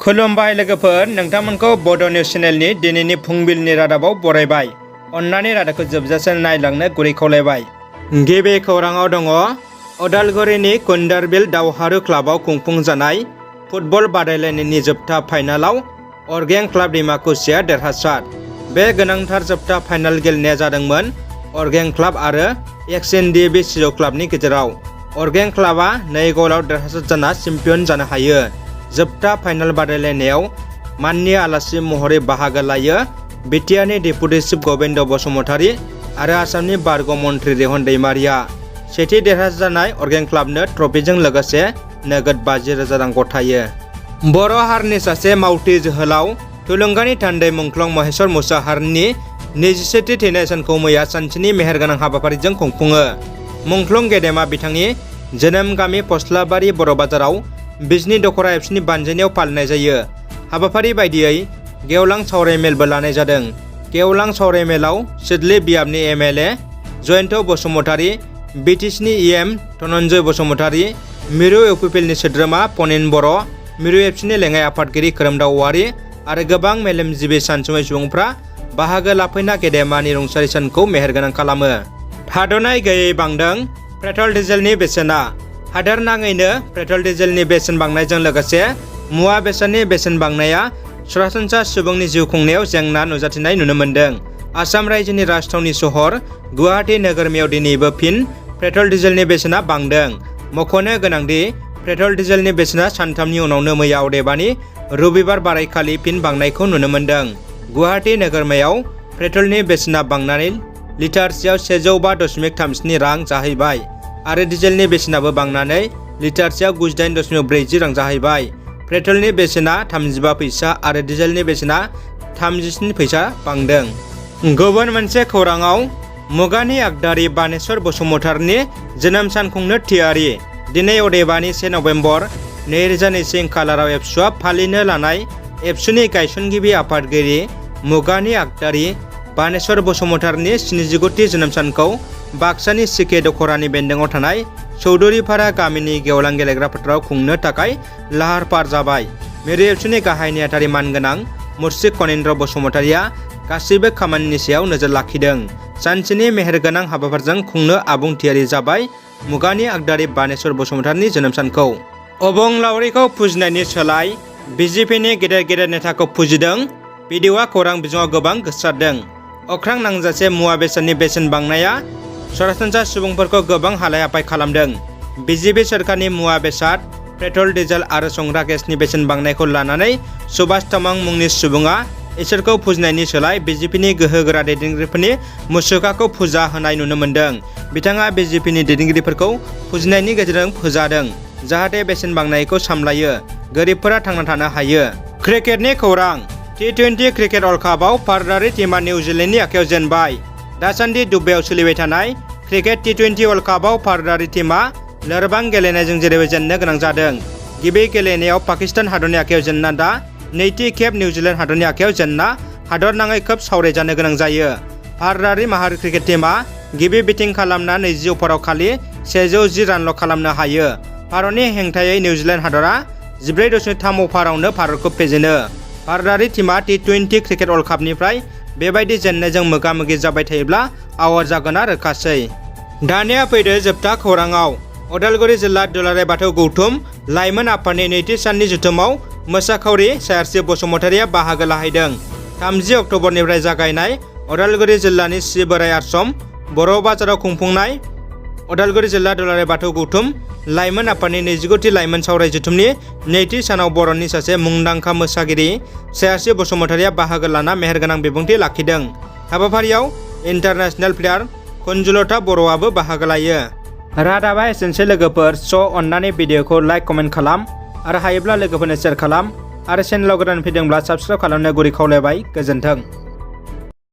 खुलुमबाय लोगोफोर, नोंथांमोनखौ बड' निउस चेनेलनि दिनैनि फुंबिलिनि रादाबाव बरायबाय। अन्नानै रादाबखौ जोबजासे नायलांनो गुरै खावलायबाय। गिबि खौराङाव दङ उदालगुरिनि कुन्डारबिल दावहारु क्लाबाव खुंफुंजानाय फुटबल बादायलायनायनि जोबथा फाइनालाव अर्गें क्लाब डिमाकुसिया देरहासार। बे गोनांथार जोबथा फाइनाल गेलेनाया जादोंमोन अर्गें क्लाब आरो एक्सएनडीबी सिजौ क्लाबनि गेजेराव। अर्गें क्लाबा 2 गलाव देरहासार जाना चेम्पियन जानो हायो। जोबथा फाइनाल बादायलायनायाव माननि आलासि महरै बाहागो लायो बिटिआरनि डेपुटि चिफ गबिन्द बसुमतारी आरो आसामनि बारग' मन्त्रि रेहन दैमारिया। सेथि देरहासार जानाय अर्गें क्लाबनो ट्रफिजों लोगोसे नोगोद 50,000 रां गथायो। बर' हारिनि सासे मावथि जोहोलाव थुलुंगानि थान्दै मुंख्लं महेश्वर मुसाहारिनि 21थि थैनाय सानखौ मैया सानसेनि मेहेरगोनां हाबाफारिजों खुंफुङो। मुंख्लं गेदेमा बिथांनि जोनोम गामि फस्लाबारि बर' बाजाराव बिजनि दखरा एबसुनि बानजायनायाव फालिनाय जायो। हाबाफारि बायदियै गेवलां सावराय मेलबो लानाय जादों। गेवलां सावराय मेलाव सिडली बियाबनि एमएलए जयन्त बसुमतारी, बिटिसिनि इएम धनन्जय बसुमतारी, मिरु इउपिपिएलनि सोद्रोमा पनिन बर', मिरु एबसुनि लेङाइ आफादगिरि खोरोमदाव औवारी आरो गोबां मेलेमजिबि सानसुमै सुबुंफ्रा बाहागो लाफैना गेदेमानि रुंसारि सानखौ मेहेरगोनां खालामो। थाद'नाय गैयै बांदों पेट्रल डिजेलनि बेसेना। हादोर नाङैनो पेट्रल डिजेलनि बेसेन बांनायजों लोगोसे मुवा बेसादनि बेसेन बांनाया सरासनस्रा सुबुंनि जिउ खुंनायाव जेंना नुजाथिनाय नुनो मोन्दों। आसाम रायजोनि राजथावनि सहर गुवाहाटी नोगोरमायाव दिनैबो फिन पेट्रल डिजेलनि बेसेना बांदों। मख'नो गोनांदि पेट्रल डिजेलनि बेसेना सानथामनि उनावनो मैया अदेबानि रबिबार बारायखालि फिन बांनायखौ नुनो मोन्दों। गुवाहाटी नोगोरमायाव पेट्रलनि बेसेना बांनानै लिटारसेयाव 105.37 रां जाहैबाय आरो डिजेलनि बेसेनाबो बांनानै लिटारसेयाव 98.40 रां जाहैबाय। पेट्रलनि बेसेना 35 फैसा आरो डिजेलनि बेसेना 37 फैसा बांदों। गुबुन मोनसे खौराङाव मुगानि आगदारि बानेश्वर बसुमतारीनि जोनोम सान खुंनो थियारि। दिनै अदेबानि 1 नभेम्बर 2020 खालाराव एबसुआ फालिनो लानाय एबसुनि गायसनगिरि आफादगिरि मुगानि आगदारि बानेश्वर बसुमतारीनि 79थि जोनोम सानखौ बाक्सानि सिके दखरानि बेन्दोङाव थानाय चौधुरीपारा गामिनि गेवलां गेलेग्रा फोथाराव खुंनो थाखाय लाहार फाहार जाबाय। मिरु एबसुनि गाहाय नेहाथारि मानगोनां मुर्शिद कनिन्द्र बसुमतारीया गासैबो खामानिनि सायाव नोजोर लाखिदों। सानसेनि मेहेरगोनां हाबाफारिजों खुंनो आबुं थियारि जाबाय मुगानि आगदारि बानेश्वर बसुमतारीनि जोनोम सानखौ। अबंलावरिखौ फुजिनायनि सोलाय BJPनि गेदेर गेदेर नेताखौ फुजिदों। भिडिअ'आ खौरां बिजोङाव गोबां गोसारदों। अख्रां नांजासे मुवा बेसादनि बेसेन बांनाया सरासनस्रा सुबुंफोरखौ गोबां हालाय हाफाय खालामदों। BJP सोरखारनि मुवा बेसाद, पेट्रल डिजेल आरो संग्रा गेसनि बेसेन बांनायखौ लानानै सुभाष तामां मुंनि सुबुङा इसोरखौ फुजिनायनि सोलाय BJPनि गोहोगोरा दैदेनगिरिफोरनि मुसुखाखौ फुजा होनाय नुनो मोन्दों। बिथाङा BJPनि दैदेनगिरिफोरखौ फुजिनायनि गेजेरजों फोजादों जाहाथे बेसेन बांनायखौ सामलायो, गोरिबफोरा थांना थानो हायो। क्रिकेटनि खौरां। T20 क्रिकेट वर्ल्ड कापआव भारतारि टीमा निउजिलेन्डनि आखायाव जेनबाय। दासान्दि दुबाइआव सोलिबाय थानाय क्रिकेट T20 वर्ल्ड कापआव भारतारि टीमा लोरबां गेलेनायजों जेरैबो जेननो गोनां जादों। गिबि गेलेनायाव पाकिस्तान हादरनि आखायाव जेनना दा नैथि खेब निउजिलेन्ड हादरनि आखायाव जेनना हादर नाङै खोब सावरायजानो गोनां जायो। भारतारि माहारि क्रिकेट टीमा गिबि बेटिं खालामना 20 अभाराव खालि 110 रानल' खालामनो हायो। भारतनि हेंथायै निउजिलेन्ड हादरा 14.3 अभारावनो भारतखौ फेजेनो। भारतारि टीमा T20 क्रिकेट वर्ल्ड कापनिफ्राय बेबायदि जेननायजों मोगा मोगि जाबाय थायोब्ला आवार जागोना रोखासै। दानिया फैदो जोबथा खौराङाव। उदालगुरि जिल्ला दुलाराय बाथौ गौथुम लाइमोन आफादनि नैथि साननि जथुमाव मोसाखावरि सायारसि बसुमतारीया बाहागो लाहैदों। 30 अक्ट'बरनिफ्राय जागायनाय उदालगुरि जिल्लानि सि बोराइ आश्रम बर' बाजाराव खुंफुंनाय उदालगुरि जिल्ला दुलाराय बाथौ गौथुम लाइमोन आफादनि 29थि लाइमोन सावराय जथुमनि नैथि सानाव बर'नि सासे मुंदांखा मोसागिरि सायारसि बसुमतारीया बाहागो लाना मेहेरगोनां बिबुंथि लाखिदों। हाबाफारियाव इन्टारनेशनेल प्लेयार कुन्जुलता बर'आबो बाहागो लायो। रादाबा एसेनोसै लोगोफोर। अन्नानै भिडिअखौ लाइक कमेन्ट खालाम आरो हायोब्ला लोगोफोरनो शेयार खालाम आरो चेनेलाव गोदान फैदोंब्ला साबस्क्राइब खालामनो गुरै खावलायबाय। गोजोन्थों।